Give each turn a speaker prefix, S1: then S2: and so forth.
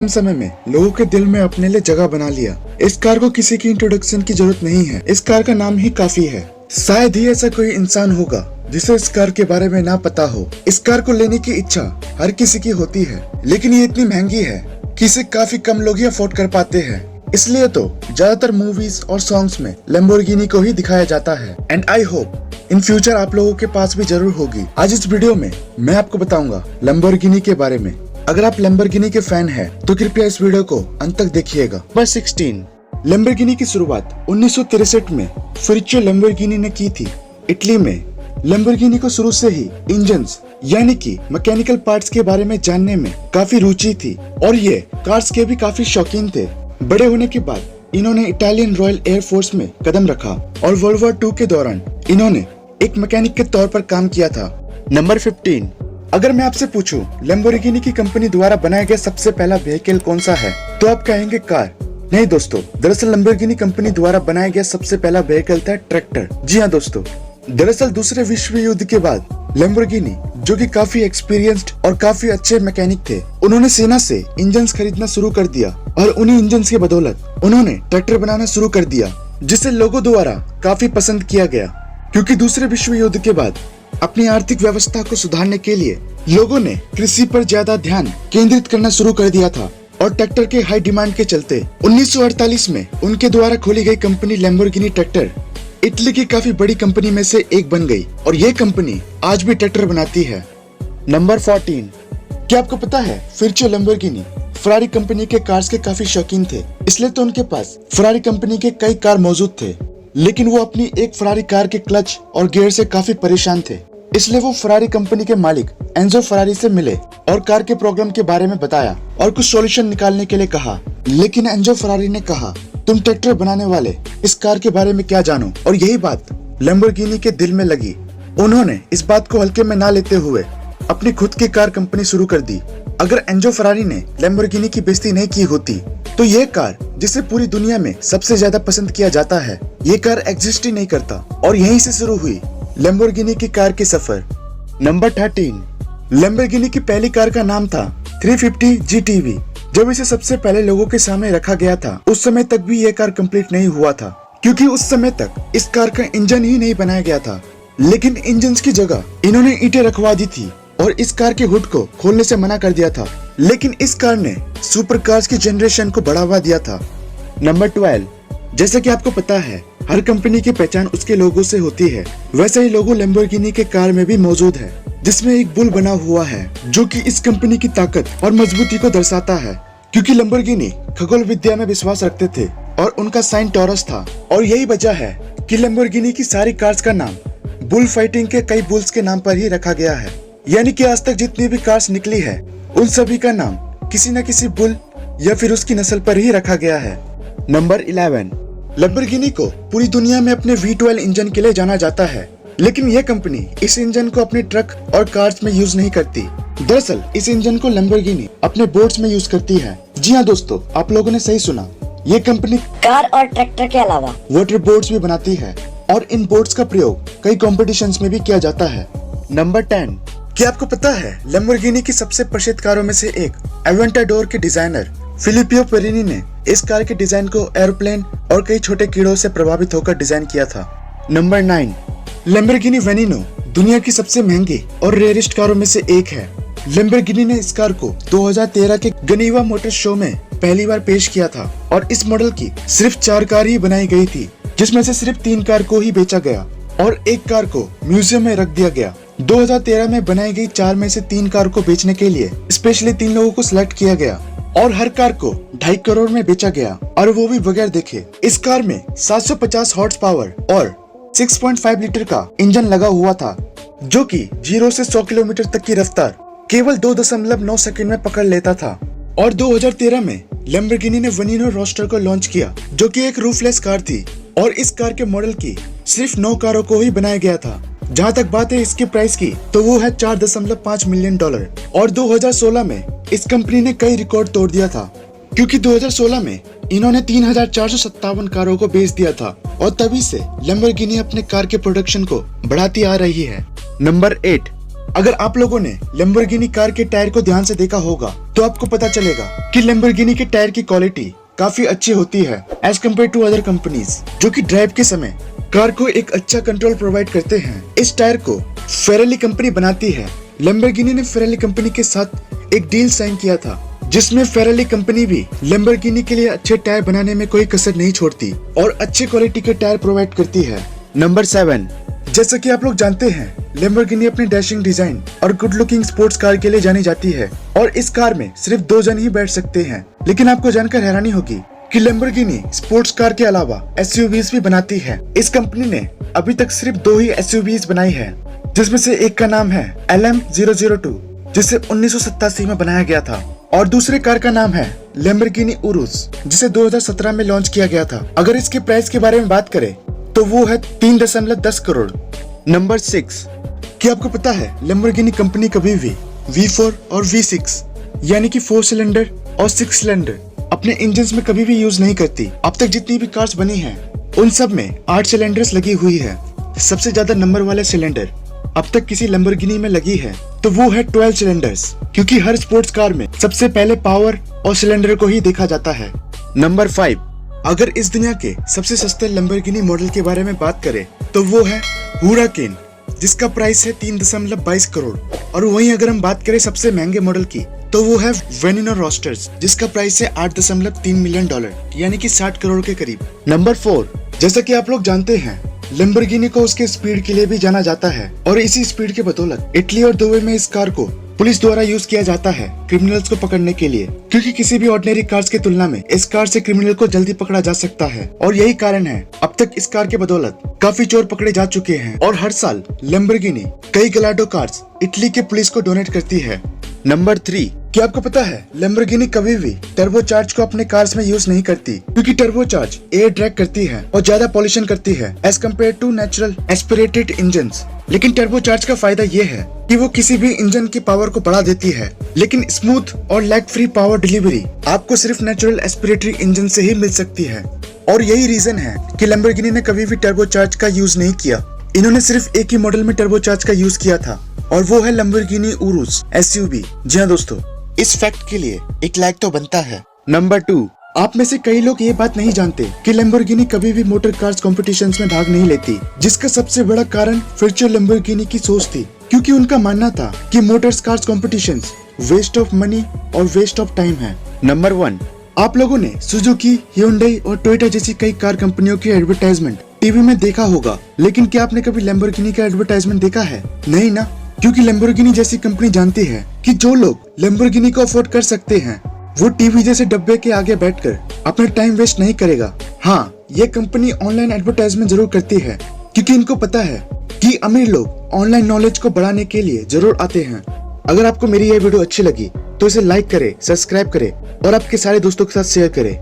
S1: कम समय में लोगों के दिल में अपने लिए जगह बना लिया। इस कार को किसी की इंट्रोडक्शन की जरूरत नहीं है, इस कार का नाम ही काफी है। शायद ही ऐसा कोई इंसान होगा जिसे इस कार के बारे में ना पता हो। इस कार को लेने की इच्छा हर किसी की होती है, लेकिन ये इतनी महंगी है कि इसे काफी कम लोग ही अफोर्ड कर पाते हैं। इसलिए तो ज्यादातर मूवीज और सॉन्ग्स में लैम्बोर्गिनी को ही दिखाया जाता है। And I hope in future आप लोगों के पास भी जरूर होगी। आज इस वीडियो में मैं आपको बताऊंगा लैम्बोर्गिनी के बारे में। अगर आप लैम्बोर्गिनी के फैन हैं तो कृपया इस वीडियो को अंत तक देखिएगा। नंबर 16, लैम्बोर्गिनी की शुरुआत 1963 में फेरुच्चो लैम्बोर्गिनी ने की थी। इटली में लैम्बोर्गिनी को शुरू से ही इंजन्स यानी कि मैकेनिकल पार्ट्स के बारे में जानने में काफी रुचि थी और ये कार्स के भी काफी शौकीन थे। बड़े होने के बाद इन्होंने इटालियन रॉयल एयर फोर्स में कदम रखा और वर्ल्ड वॉर 2 के दौरान इन्होंने एक मैकेनिक के तौर पर काम किया था। नंबर 15, अगर मैं आपसे पूछूं लैम्बोर्गिनी की कंपनी द्वारा बनाया गया सबसे पहला व्हीकल कौन सा है, तो आप कहेंगे कार। नहीं दोस्तों, दरअसल लैम्बोर्गिनी कंपनी द्वारा बनाया गया सबसे पहला व्हीकल था ट्रैक्टर। जी हाँ दोस्तों, दरअसल दूसरे विश्व युद्ध के बाद लैम्बोर्गिनी, जो कि काफी एक्सपीरियंस्ड और काफी अच्छे मैकेनिक थे, उन्होंने सेना से इंजन्स खरीदना शुरू कर दिया और उन्हीं इंजन्स के बदौलत उन्होंने ट्रैक्टर बनाना शुरू कर दिया, जिसे लोगों द्वारा काफी पसंद किया गया। क्योंकि दूसरे विश्व युद्ध के बाद अपनी आर्थिक व्यवस्था को सुधारने के लिए लोगों ने कृषि पर ज्यादा ध्यान केंद्रित करना शुरू कर दिया था और ट्रैक्टर के हाई डिमांड के चलते 1948 में उनके द्वारा खोली गई कंपनी लैम्बोर्गिनी ट्रैक्टर इटली की काफी बड़ी कंपनी में से एक बन गई और ये कंपनी आज भी ट्रैक्टर बनाती है। नंबर 14, क्या आपको पता है फेरुच्चो लैम्बोर्गिनी फरारी कंपनी के कार्स के काफी शौकीन थे, इसलिए तो उनके पास फरारी कंपनी के कई कार मौजूद थे। लेकिन वो अपनी एक फरारी कार के क्लच और गियर से काफी परेशान थे, इसलिए वो फरारी कंपनी के मालिक एंजो फरारी से मिले और कार के प्रॉब्लम के बारे में बताया और कुछ सॉल्यूशन निकालने के लिए कहा। लेकिन एंजो फरारी ने कहा, तुम ट्रैक्टर बनाने वाले इस कार के बारे में क्या जानो। और यही बात लैम्बोर्गिनी के दिल में लगी। उन्होंने इस बात को हल्के में ना लेते हुए अपनी खुद की कार कंपनी शुरू कर दी। अगर एंजो फरारी ने लैम्बोर्गिनी की बेइज्जती नहीं की होती तो ये कार, जिसे पूरी दुनिया में सबसे ज्यादा पसंद किया जाता है, ये कार एग्जिस्ट ही नहीं करता। और यहीं से शुरू हुई लैम्बोर्गिनी की कार की सफर। नंबर 13, लैम्बोर्गिनी की पहली कार का नाम था 350 GTV। जब इसे सबसे पहले लोगों के सामने रखा गया था, उस समय तक भी ये कार कंप्लीट नहीं हुआ था, क्योंकि उस समय तक इस कार का इंजन ही नहीं बनाया गया था। लेकिन इंजन की जगह इन्होंने ईंटें रखवा दी थी और इस कार के हुड को खोलने से मना कर दिया था। लेकिन इस कार ने सुपर कार्स की जनरेशन को बढ़ावा दिया था। नंबर 12, जैसे कि आपको पता है हर कंपनी की पहचान उसके लोगो से होती है, वैसे ही लोगो लैम्बोर्गिनी के कार में भी मौजूद है, जिसमें एक बुल बना हुआ है, जो कि इस कंपनी की ताकत और मजबूती को दर्शाता है। क्योंकि लैम्बोर्गिनी खगोल विद्या में विश्वास रखते थे और उनका साइन टॉरस था। और यही वजह है कि लैम्बोर्गिनी की सारी कार्स का नाम बुल फाइटिंग के कई बुल्स के नाम पर ही रखा गया है। यानी कि आज तक जितनी भी कार्स निकली है उन सभी का नाम किसी न किसी बुल या फिर उसकी नस्ल पर ही रखा गया है। नंबर 11, लैम्बोर्गिनी को पूरी दुनिया में अपने V12 इंजन के लिए जाना जाता है, लेकिन यह कंपनी इस इंजन को अपने ट्रक और कार्स में यूज नहीं करती। दरअसल इस इंजन को लैम्बोर्गिनी अपने बोट्स में यूज करती है। जी हाँ दोस्तों, आप लोगों ने सही सुना, ये कंपनी
S2: कार और ट्रैक्टर के अलावा
S1: वाटर बोट्स भी बनाती है और इन बोट्स का प्रयोग कई कॉम्पिटिशन्स में भी किया जाता है। नंबर 10, क्या आपको पता है लैम्बोर्गिनी की सबसे प्रसिद्ध कारों में से एक एवेंटाडोर के डिजाइनर फिलिपियो पेरिनी ने इस कार के डिजाइन को एरोप्लेन और कई छोटे कीड़ों से प्रभावित होकर डिजाइन किया था। नंबर 9, लैम्बोर्गिनी वेनिनो दुनिया की सबसे महंगी और रेयरेस्ट कारों में से एक है। लैम्बोर्गिनी ने इस कार को 2013 के गनीवा मोटर शो में पहली बार पेश किया था और इस मॉडल की सिर्फ 4 कार ही बनाई गई थी, जिसमें से सिर्फ 3 कार को ही बेचा गया और एक कार को म्यूजियम में रख दिया गया। 2013 में बनाई गई 4 में से 3 कार को बेचने के लिए स्पेशली 3 लोगों को सिलेक्ट किया गया और हर कार को 2.5 करोड़ में बेचा गया, और वो भी बगैर देखे। इस कार में 750 हॉर्स पावर और 6.5 लीटर का इंजन लगा हुआ था, जो कि 0 से 100 किलोमीटर तक की रफ्तार केवल 2.9 सेकंड में पकड़ लेता था। और 2013 में लैम्बोर्गिनी ने वेनिनो रोस्टर को लॉन्च किया, जो कि एक रूफलेस कार थी और इस कार के मॉडल की सिर्फ 9 कारों को ही बनाया गया था। जहाँ तक बात है इसके प्राइस की, तो वो है $4.5 मिलियन। और 2016 में इस कंपनी ने कई रिकॉर्ड तोड़ दिया था, क्योंकि 2016 में इन्होंने 3,457 कारों को बेच दिया था और तभी से लैम्बोर्गिनी अपने कार के प्रोडक्शन को बढ़ाती आ रही है। नंबर 8, अगर आप लोगों ने लैम्बोर्गिनी कार के टायर को ध्यान से देखा होगा तो आपको पता चलेगा कि लैम्बोर्गिनी के टायर की क्वालिटी काफी अच्छी होती है as compare to other companies, जो कि ड्राइव के समय कार को एक अच्छा कंट्रोल प्रोवाइड करते हैं। इस टायर को फेरारी कंपनी बनाती है। लैम्बोर्गिनी ने फेरारी कंपनी के साथ एक डील साइन किया था, जिसमें फेरारी कंपनी भी लैम्बोर्गिनी के लिए अच्छे टायर बनाने में कोई कसर नहीं छोड़ती और अच्छी क्वालिटी के टायर प्रोवाइड करती है। नंबर 7, जैसा कि आप लोग जानते हैं, लैम्बोर्गिनी अपने डैशिंग डिजाइन और गुड लुकिंग स्पोर्ट्स कार के लिए जानी जाती है और इस कार में सिर्फ 2 जन ही बैठ सकते हैं। लेकिन आपको जानकर हैरानी होगी कि लैम्बोर्गिनी स्पोर्ट्स कार के अलावा एसयूवीज भी बनाती है। इस कंपनी ने अभी तक सिर्फ 2 ही एसयूवीज बनाई है, जिसमें से एक का नाम है LM002, जिसे 1987 में बनाया गया था, और दूसरे कार का नाम है लैम्बोर्गिनी उरुस, जिसे 2017 में लॉन्च किया गया था। अगर इसके प्राइस के बारे में बात करें तो वो है 3.10 करोड़। नंबर 6, क्या आपको पता है लैम्बोर्गिनी कंपनी कभी भी V4 और V6 यानी कि 4 सिलेंडर और 6 सिलेंडर अपने इंजन्स में कभी भी यूज नहीं करती। अब तक जितनी भी कार्स बनी हैं उन सब में 8 सिलेंडर्स लगी हुई है। सबसे ज्यादा नंबर वाले सिलेंडर अब तक किसी लैम्बोर्गिनी में लगी है तो वो है 12 सिलेंडर्स, क्योंकि हर स्पोर्ट्स कार में सबसे पहले पावर और सिलेंडर को ही देखा जाता है। नंबर 5, अगर इस दुनिया के सबसे सस्ते लैम्बोर्गिनी मॉडल के बारे में बात करें तो वो है हुराकेन, जिसका प्राइस है 3.22 करोड़। और वहीं अगर हम बात करें सबसे महंगे मॉडल की तो वो है वेनिनो रोस्टर्स, जिसका प्राइस है $8.3 मिलियन यानी कि 60 करोड़ के करीब। नंबर 4, जैसा कि आप लोग जानते हैं, लैम्बोर्गिनी को उसके स्पीड के लिए भी जाना जाता है और इसी स्पीड के बदौलत इटली और दुबई में इस कार को पुलिस द्वारा यूज किया जाता है क्रिमिनल्स को पकड़ने के लिए, क्योंकि किसी भी ऑर्डिनरी कार्स की तुलना में इस कार से क्रिमिनल को जल्दी पकड़ा जा सकता है। और यही कारण है अब तक इस कार के बदौलत काफी चोर पकड़े जा चुके हैं और हर साल लैम्बोर्गिनी कई गलाडो कार्स इटली के पुलिस को डोनेट करती है। नंबर 3, क्या आपको पता है लैम्बोर्गिनी कभी भी टर्बोचार्ज को अपने कार्स में यूज नहीं करती, क्योंकि टर्बोचार्ज एयर ड्रैग करती है और ज्यादा पॉल्यूशन करती है as compare to natural aspirated engines. लेकिन टर्बोचार्ज का फायदा ये है कि वो किसी भी इंजन की पावर को बढ़ा देती है, लेकिन स्मूथ और लैग फ्री पावर डिलीवरी आपको सिर्फ नेचुरल एस्पिरेटरी इंजन से ही मिल सकती है। और यही रीजन है कि लैम्बोर्गिनी ने कभी भी टर्बोचार्ज का यूज नहीं किया। इन्होंने सिर्फ एक ही मॉडल में टर्बोचार्ज का यूज किया था और वो है लैम्बोर्गिनी उरुस SUV। जी हाँ दोस्तों, इस फैक्ट के लिए एक लाइक तो बनता है। नंबर 2, आप में से कई लोग ये बात नहीं जानते कि लैम्बोर्गिनी कभी भी मोटर कार्स कॉम्पिटिशन्स में भाग नहीं लेती, जिसका सबसे बड़ा कारण फ्यूचर लैम्बोर्गिनी की सोच थी, क्योंकि उनका मानना था कि motor cars competitions waste of money और वेस्ट ऑफ टाइम है। नंबर 1, आप लोगों ने सुजुकी, hyundai और टोयोटा जैसी कई कार कंपनियों की एडवर्टाइजमेंट टीवी में देखा होगा, लेकिन क्या आपने कभी लैम्बोर्गिनी का एडवर्टाइजमेंट देखा है? नहीं ना, क्योंकि लैम्बोर्गिनी जैसी कंपनी जानती है कि जो लोग लैम्बोर्गिनी को अफोर्ड कर सकते हैं वो टीवी जैसे डब्बे के आगे बैठकर अपना टाइम वेस्ट नहीं करेगा। हाँ, ये कंपनी ऑनलाइन एडवर्टाइजमेंट जरूर करती है, क्योंकि इनको पता है कि अमीर लोग ऑनलाइन नॉलेज को बढ़ाने के लिए जरूर आते हैं। अगर आपको मेरी ये वीडियो अच्छी लगी तो इसे लाइक करें, सब्सक्राइब करें और आपके सारे दोस्तों के साथ शेयर करें।